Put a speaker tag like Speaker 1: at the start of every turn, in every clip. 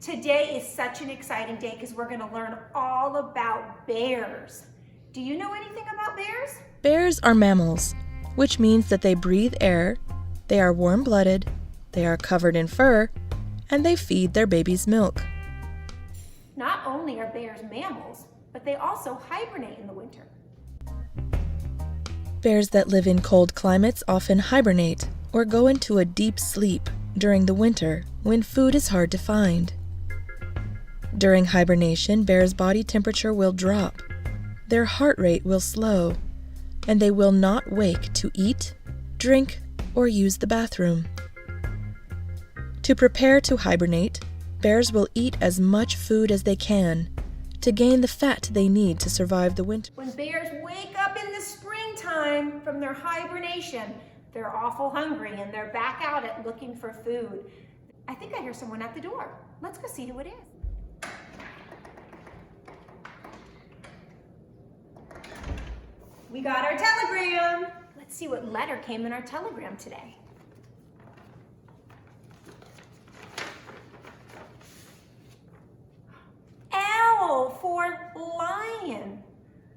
Speaker 1: Today is such an exciting day because we're going to learn all about bears. Do you know anything about bears?
Speaker 2: Bears are mammals, which means that they breathe air, they are warm-blooded, they are covered in fur, and they feed their babies milk.
Speaker 1: Not only are bears mammals, but they also hibernate in the winter.
Speaker 2: Bears that live in cold climates often hibernate or go into a deep sleep during the winter when food is hard to find. During hibernation, bears' body temperature will drop, their heart rate will slow, and they will not wake to eat, drink, or use the bathroom. To prepare to hibernate, bears will eat as much food as they can to gain the fat they need to survive the winter.
Speaker 1: When bears wake up in the springtime from their hibernation, they're awful hungry and they're back out at looking for food. I think I hear someone at the door. Let's go see who it is. We got our telegram. Let's see what letter came in our telegram today. L for lion.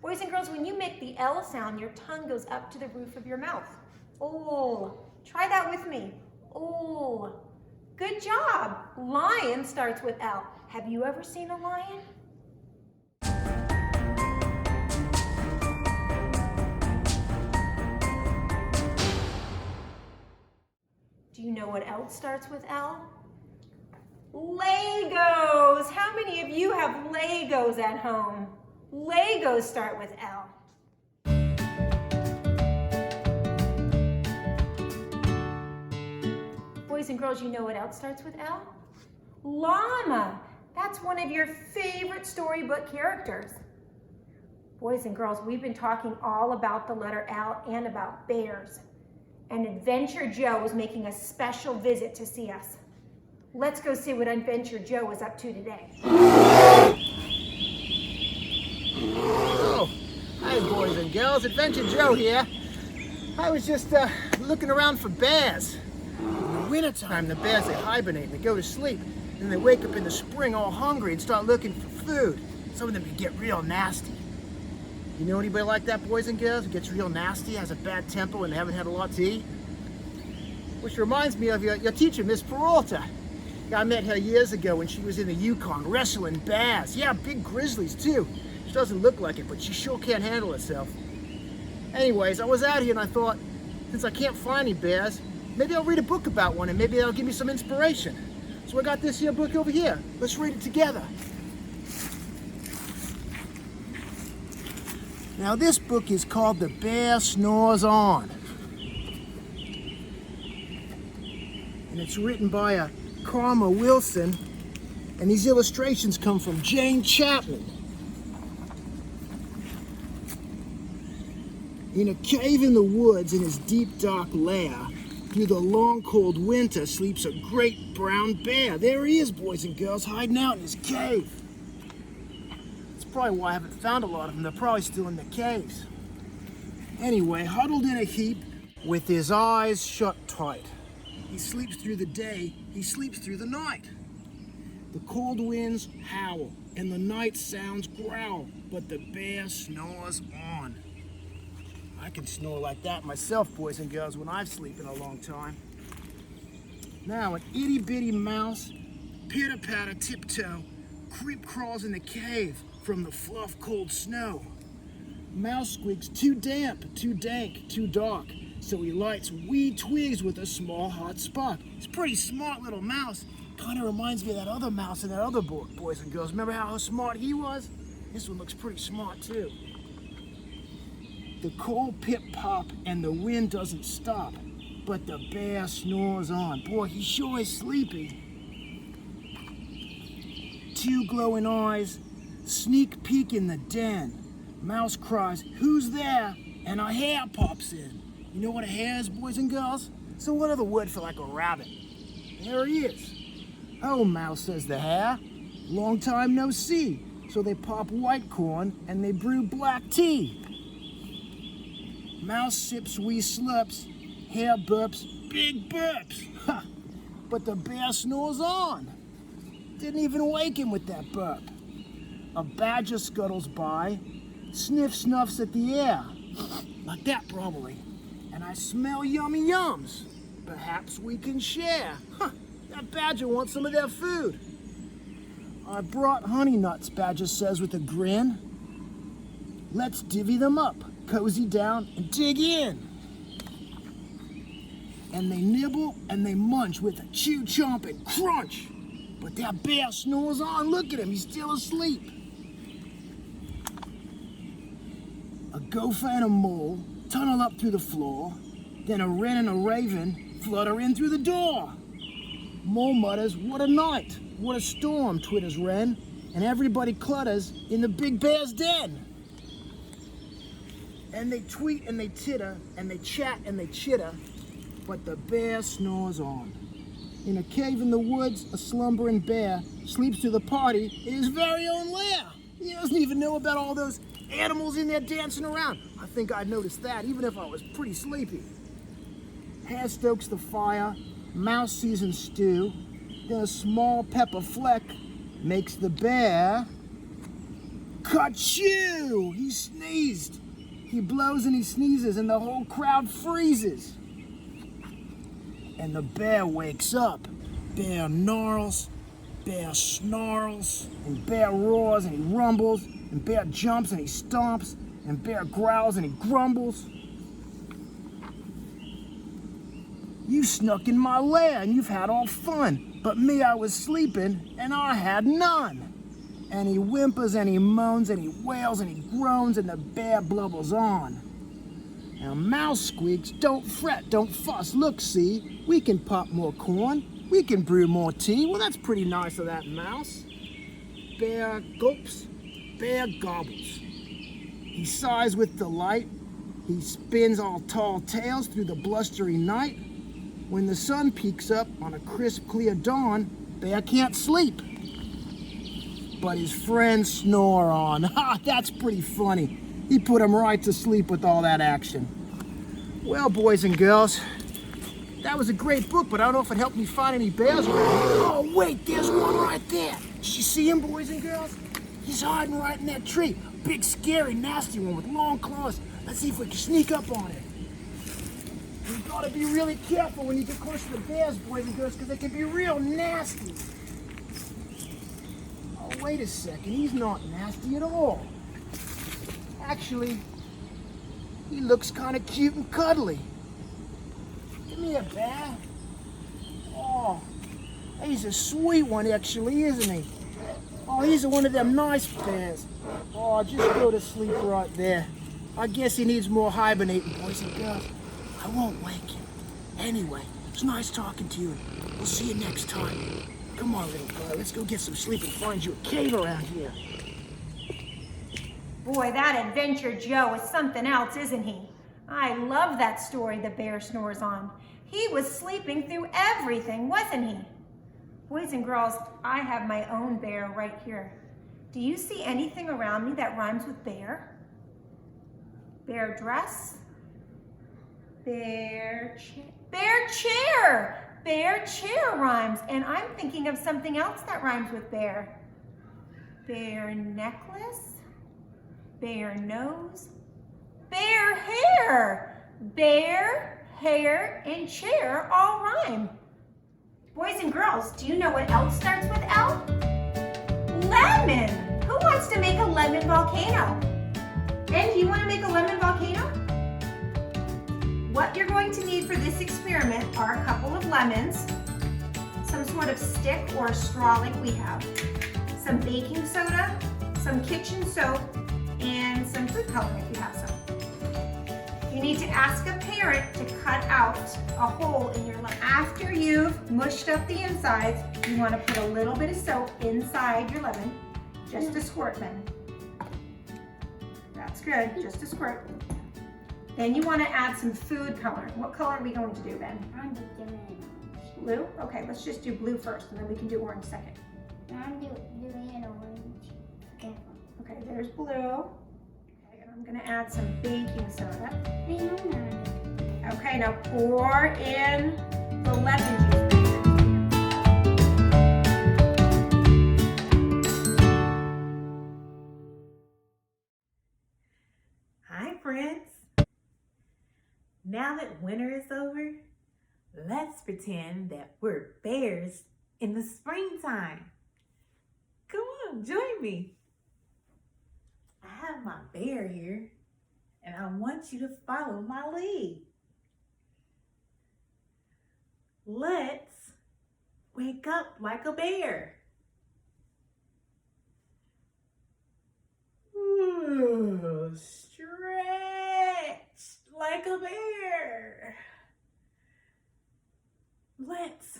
Speaker 1: Boys and girls, when you make the L sound, your tongue goes up to the roof of your mouth. Oh, try that with me. Oh, good job. Lion starts with L. Have you ever seen a lion? Do you know what else starts with L? Legos. How many of you have Legos at home? Legos start with L. Boys and girls, you know what else starts with L? Llama. That's one of your favorite storybook characters. Boys and girls, we've been talking all about the letter L and about bears. And Adventure Joe is making a special visit to see us. Let's go see what Adventure Joe is up to today.
Speaker 3: Oh, hi boys and girls, Adventure Joe here. I was just looking around for bears. In the wintertime, the bears, they hibernate and they go to sleep. And they wake up in the spring all hungry and start looking for food. Some of them can get real nasty. You know anybody like that, boys and girls, who gets real nasty, has a bad temper when they haven't had a lot to eat? Which reminds me of your teacher, Miss Peralta. I met her years ago when she was in the Yukon wrestling bears. Yeah, big grizzlies too. She doesn't look like it, but she sure can't handle herself. Anyways, I was out here and I thought, since I can't find any bears, maybe I'll read a book about one and maybe that'll give me some inspiration. So I got this here book over here. Let's read it together. Now this book is called The Bear Snores On. And it's written by a Karma Wilson, and these illustrations come from Jane Chapman. In a cave in the woods in his deep dark lair, through the long cold winter sleeps a great brown bear. There he is, boys and girls, hiding out in his cave. Probably why I haven't found a lot of them. They're probably still in the caves. Anyway, huddled in a heap with his eyes shut tight. He sleeps through the day, he sleeps through the night. The cold winds howl and the night sounds growl, but the bear snores on. I can snore like that myself, boys and girls, when I've slept in a long time. Now, an itty-bitty mouse, pitter-patter tiptoe, creep crawls in the cave from the fluff cold snow. Mouse squeaks too damp, too dank, too dark, so he lights wee twigs with a small hot spark. He's a pretty smart little mouse. Kind of reminds me of that other mouse in that other book, boys and girls. Remember how smart he was? This one looks pretty smart too. The cold pip-pop and the wind doesn't stop, but the bear snores on. Boy, he sure is sleepy. Two glowing eyes, sneak peek in the den. Mouse cries, "Who's there?" And a hare pops in. You know what a hare is, boys and girls? So what other word for like a rabbit? There he is. "Oh, Mouse," says the hare, "long time no see." So they pop white corn and they brew black tea. Mouse sips wee slurps, hare burps, big burps. Ha! But the bear snores on. Didn't even wake him with that burp. A badger scuttles by, snuffs at the air. Like that, probably. And I smell yummy yums. Perhaps we can share. Huh, that badger wants some of their food. I brought honey nuts, Badger says with a grin. Let's divvy them up, cozy down, and dig in. And they nibble and they munch with a chew, chomp, and crunch. But that bear snores on. Look at him, he's still asleep. A gopher and a mole tunnel up through the floor. Then a wren and a raven flutter in through the door. Mole mutters, what a night, what a storm, twitters wren. And everybody clutters in the big bear's den. And they tweet and they titter, and they chat and they chitter, but the bear snores on. In a cave in the woods, a slumbering bear sleeps through the party in his very own lair. He doesn't even know about all those animals in there dancing around. I think I'd notice that, even if I was pretty sleepy. Hare stokes the fire, mouse seasons stew, then a small pepper fleck makes the bear ka-chew! He sneezed. He blows and he sneezes and the whole crowd freezes. And the bear wakes up. Bear gnarls, bear snarls, and bear roars and he rumbles, and bear jumps and he stomps, and bear growls and he grumbles. You snuck in my lair and you've had all fun, but me, I was sleeping and I had none. And he whimpers and he moans and he wails and he groans and the bear blubbers on. Now mouse squeaks, don't fret, don't fuss, look, see, we can pop more corn, we can brew more tea. Well, that's pretty nice of that mouse. Bear gulps, bear gobbles. He sighs with delight, he spins all tall tales through the blustery night. When the sun peeks up on a crisp, clear dawn, Bear can't sleep. But his friends snore on. Ha, that's pretty funny. He put him right to sleep with all that action. Well, boys and girls, that was a great book, but I don't know if it helped me find any bears around. Oh, wait, there's one right there. Did you see him, boys and girls? He's hiding right in that tree. Big, scary, nasty one with long claws. Let's see if we can sneak up on it. You've got to be really careful when you get close to the bears, boys and girls, because they can be real nasty. Oh, wait a second. He's not nasty at all. Actually, he looks kind of cute and cuddly. Come here, bear. Oh, he's a sweet one, actually, isn't he? Oh, he's one of them nice bears. Oh, just go to sleep right there. I guess he needs more hibernating, boys and girls. I won't wake him. Anyway, it's nice talking to you. We'll see you next time. Come on, little guy. Let's go get some sleep and find you a cave around here.
Speaker 1: Boy, that Adventure Joe is something else, isn't he? I love that story the bear snores on. He was sleeping through everything, wasn't he? Boys and girls, I have my own bear right here. Do you see anything around me that rhymes with bear? Bear dress? Bear chair. Bear chair rhymes. And I'm thinking of something else that rhymes with bear. Bear necklace. Bear nose. Bear hair. Bear, hair, and chair all rhyme. Boys and girls, do you know what else starts with L? Lemon. Who wants to make a lemon volcano? And do you want to make a lemon volcano? What you're going to need for this experiment are a couple of lemons, some sort of stick or straw like we have, some baking soda, some kitchen soap, and some food coloring if you have some. You need to ask a parent to cut out a hole in your lemon. After you've mushed up the insides, you want to put a little bit of soap inside your lemon, just a squirt then. That's good, just a squirt. Then you want to add some food coloring. What color are we going to do, Ben?
Speaker 4: I'm doing orange.
Speaker 1: Blue? Okay, let's just do blue first, and then we can do orange second.
Speaker 4: I'm doing an orange. Okay.
Speaker 1: Okay, there's blue. Okay, and I'm going to add some baking soda.
Speaker 4: I know that.
Speaker 1: Okay, now pour in the lemon juice.
Speaker 5: now that winter is over, let's pretend that we're bears in the springtime. Come on, join me. I have my bear here, and I want you to follow my lead. Let's wake up like a bear. Ooh, stretch like a bear. Let's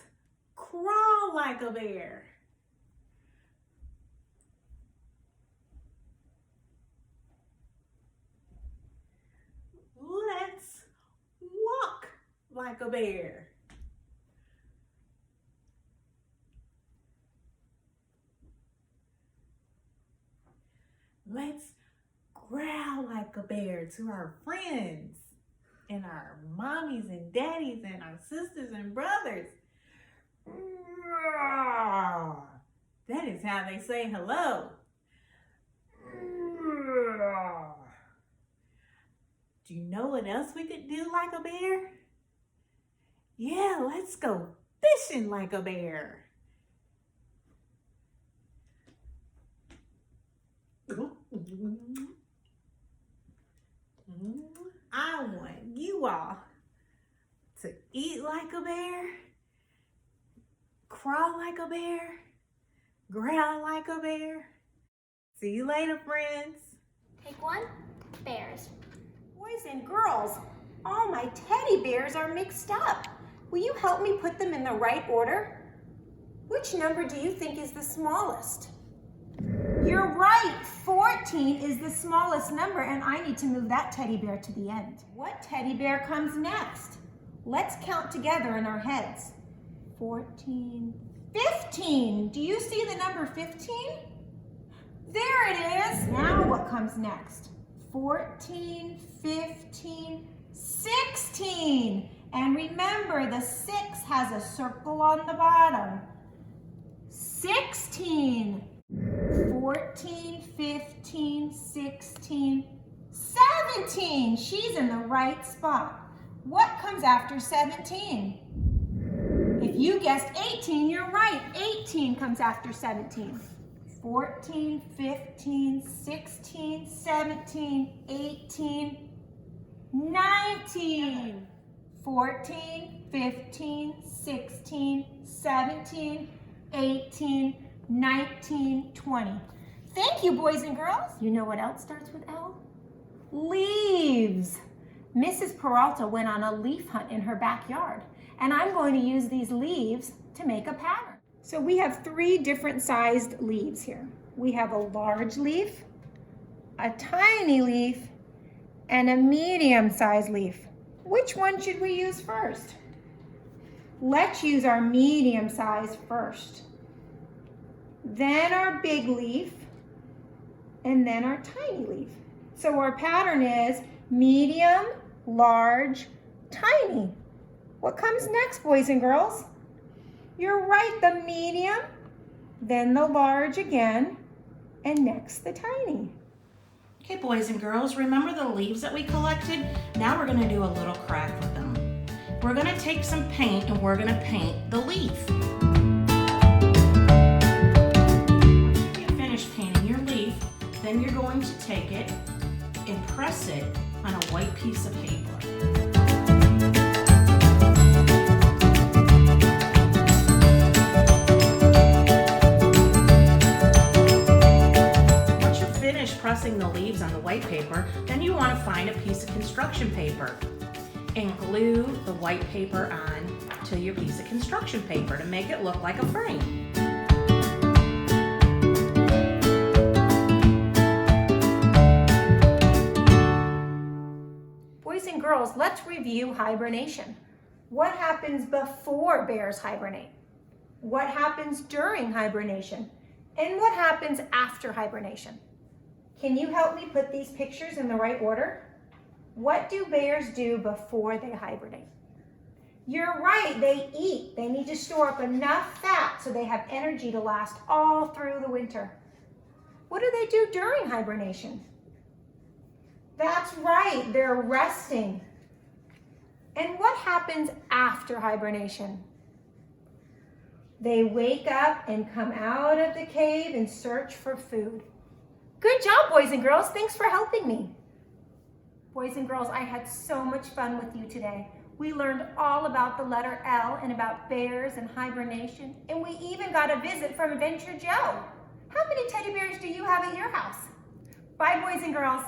Speaker 5: crawl like a bear. Let's walk like a bear. Let's growl like a bear to our friends and our mommies and daddies and our sisters and brothers. That is how they say hello. Do you know what else we could do like a bear? Yeah, let's go fishing like a bear. I want you all to eat like a bear, crawl like a bear, growl like a bear. See you later, friends.
Speaker 4: Take one. Bears.
Speaker 1: Boys and girls, all my teddy bears are mixed up. Will you help me put them in the right order? Which number do you think is the smallest? You're right, 14 is the smallest number, and I need to move that teddy bear to the end. What teddy bear comes next? Let's count together in our heads. 14, 15. Do you see the number 15? There it is. Now what comes next? 14, 15, 16. And remember, the 6 has a circle on the bottom. 16. 14, 15, 16, 17. She's in the right spot. What comes after 17? If you guessed 18, you're right. 18 comes after 17. 14, 15, 16, 17, 18, 19. 14, 15, 16, 17, 18, 19, 20. Thank you, boys and girls. You know what else starts with L? Leaves. Mrs. Peralta went on a leaf hunt in her backyard, and I'm going to use these leaves to make a pattern. So we have 3 different sized leaves here. We have a large leaf, a tiny leaf, and a medium-sized leaf. Which one should we use first? Let's use our medium size first. Then our big leaf, and then our tiny leaf. So our pattern is medium, large, tiny. What comes next, boys and girls? You're right, the medium, then the large again, and next the tiny.
Speaker 6: Okay, boys and girls, remember the leaves that we collected? Now we're gonna do a little craft with them. We're gonna take some paint and we're gonna paint the leaf. Once you get finished painting your leaf, then you're going to take it and press it on a white piece of paper. Pressing the leaves on the white paper, then you want to find a piece of construction paper and glue the white paper on to your piece of construction paper to make it look like a frame.
Speaker 1: Boys and girls, let's review hibernation. What happens before bears hibernate? What happens during hibernation? And what happens after hibernation? Can you help me put these pictures in the right order? What do bears do before they hibernate? You're right, they eat. They need to store up enough fat so they have energy to last all through the winter. What do they do during hibernation? That's right, they're resting. And what happens after hibernation? They wake up and come out of the cave and search for food. Good job, boys and girls. Thanks for helping me. Boys and girls, I had so much fun with you today. We learned all about the letter L and about bears and hibernation, and we even got a visit from Adventure Joe. How many teddy bears do you have at your house? Bye, boys and girls.